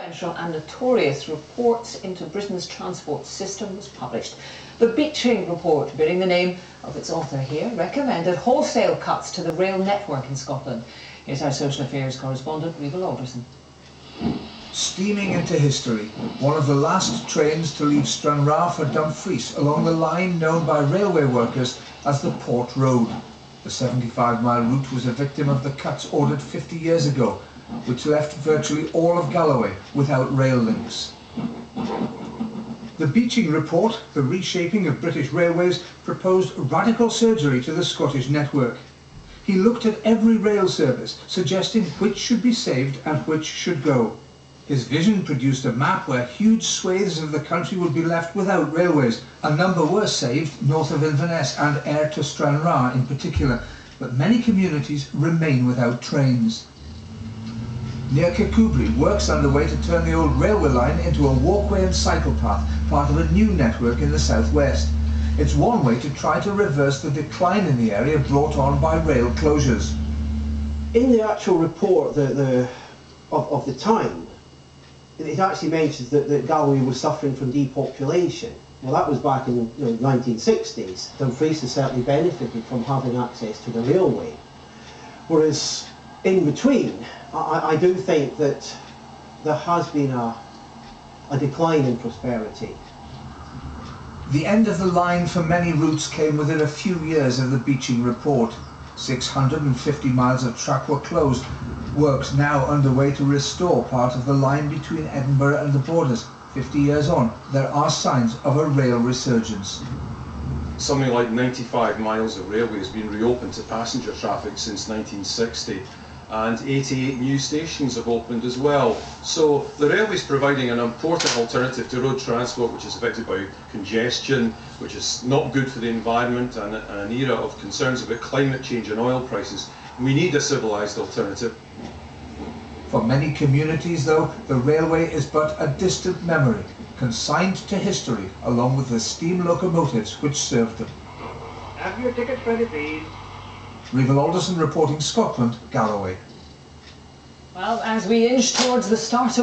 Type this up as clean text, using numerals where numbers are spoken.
influential and notorious Reports into Britain's Transport System was published. The Beeching Report, bearing the name of its author here, recommended wholesale cuts to the rail network in Scotland. Here's our social affairs correspondent, Alderson. Steaming into history, one of the last trains to leave Stranraer for Dumfries along the line known by railway workers as the Port Road. The 75-mile route was a victim of the cuts ordered 50 years ago, which left virtually all of Galloway without rail links. The Beeching Report, the reshaping of British railways, proposed radical surgery to the Scottish network. He looked at every rail service, suggesting which should be saved and which should go. His vision produced a map where huge swathes of the country would be left without railways. A number were saved north of Inverness and Ayr to Stranraer in particular, but many communities remain without trains. Near Kirkcudbright, work's underway to turn the old railway line into a walkway and cycle path, part of a new network in the southwest. It's one way to try to reverse the decline in the area brought on by rail closures. In the actual report of the time, it actually mentions that Galloway was suffering from depopulation. Well, that was back in the 1960s. Dumfries has certainly benefited from having access to the railway. Whereas in between, I do think that there has been a decline in prosperity. The end of the line for many routes came within a few years of the Beeching Report. 650 miles of track were closed. Works now underway to restore part of the line between Edinburgh and the borders. 50 years on, there are signs of a rail resurgence. Something like 95 miles of railway has been reopened to passenger traffic since 1960, and 88 new stations have opened as well. So the railway is providing an important alternative to road transport, which is affected by congestion, which is not good for the environment, and an era of concerns about climate change and oil prices. We need a civilised alternative. For many communities, though, the railway is but a distant memory, consigned to history along with the steam locomotives which served them. Have your tickets ready, please. Alderson reporting Scotland, Galloway. Well, as we inch towards the start of